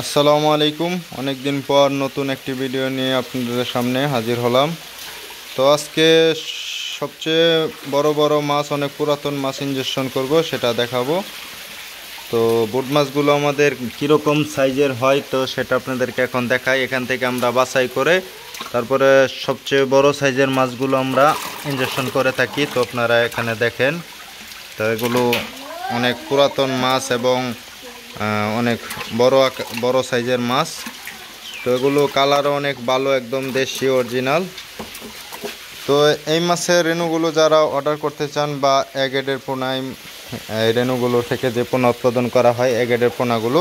আসসালামু আলাইকুম। অনেক দিন পর নতুন একটি ভিডিও নিয়ে আপনাদের সামনে হাজির হলাম। তো আজকে সবচেয়ে বড় বড় মাছ, অনেক পুরাতন মাছ ইনজেকশন করব, সেটা দেখাবো। তো বুট মাছগুলো আমাদের কীরকম সাইজের হয় তো সেটা আপনাদেরকে এখন দেখাই। এখান থেকে আমরা বাছাই করে তারপরে সবচেয়ে বড় সাইজের মাছগুলো আমরা ইনজেকশন করে থাকি। তো আপনারা এখানে দেখেন, তো এগুলো অনেক পুরাতন মাছ এবং অনেক বড় সাইজের মাছ। তো এগুলো কালারও অনেক ভালো, একদম দেশি অরিজিনাল। তো এই মাছের রেণুগুলো যারা অর্ডার করতে চান বা এগেডের পোনায় এই রেণুগুলো থেকে যে পোনা উৎপাদন করা হয়, এগেডের পোনাগুলো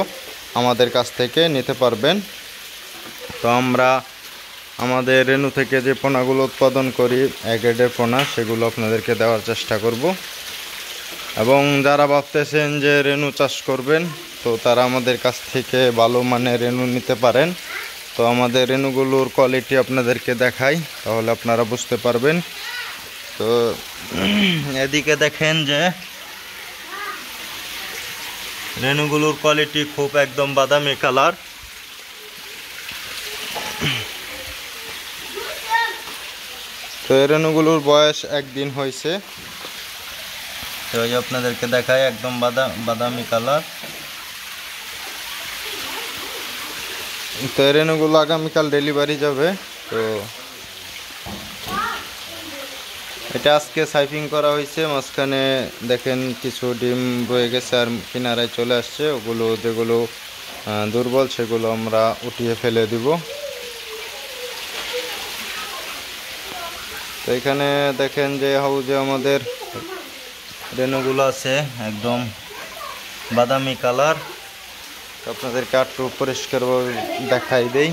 আমাদের কাছ থেকে নিতে পারবেন। তো আমরা আমাদের রেণু থেকে যে পোনাগুলো উৎপাদন করি, এগেডের পোনা, সেগুলো আপনাদেরকে দেওয়ার চেষ্টা করব। এবং যারা ভাবতেছেন যে রেণু চাষ করবেন, তো তারা আমাদের কাছ থেকে ভালো মানের রেণু নিতে পারেন। তো আমাদের রেণুগুলোর কোয়ালিটি আপনাদেরকে দেখাই, তাহলে আপনারা বুঝতে পারবেন। তো এদিকে দেখেন যে রেণুগুলোর কোয়ালিটি খুব একদম বাদামি কালার। তো এই রেণুগুলোর বয়স একদিন হয়েছে। তো এই আপনাদেরকে দেখাই, একদম বাদামি কালার। তো এই রেণুগুলো আগামীকাল ডেলিভারি যাবে। তো এটা আজকে সাইফিং করা হয়েছে। মাঝখানে দেখেন কিছু ডিম রয়ে গেছে আর কিনারায় চলে আসছে। ওগুলো যেগুলো দুর্বল সেগুলো আমরা উঠিয়ে ফেলে দিব। তো এখানে দেখেন যে হাউজে আমাদের রেণুগুলো আছে একদম বাদামি কালার। আপনাদেরকে একটু পরিষ্কারভাবে দেখাই দেই।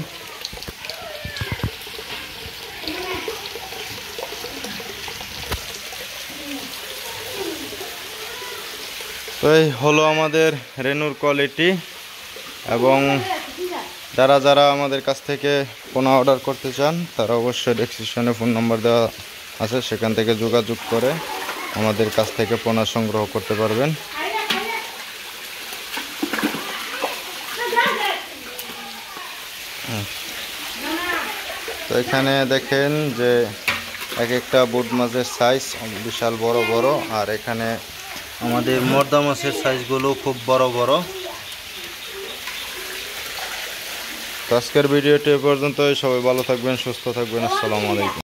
তো এই হলো আমাদের রেণুর কোয়ালিটি। এবং যারা যারা আমাদের কাছ থেকে পোনা অর্ডার করতে চান, তারা অবশ্যই ডেসক্রিপশনে ফোন নাম্বার দেওয়া আছে, সেখান থেকে যোগাযোগ করে আমাদের কাছ থেকে পোনা সংগ্রহ করতে পারবেন। তো এখানে দেখেন যে এক একটা বুট মাছের সাইজ বিশাল বড় বড়, আর এখানে আমাদের মর্দা মাছের সাইজগুলো খুব বড় বড়। তো আজকের ভিডিওটি এ পর্যন্তই। সবাই ভালো থাকবেন, সুস্থ থাকবেন। আসসালামু আলাইকুম।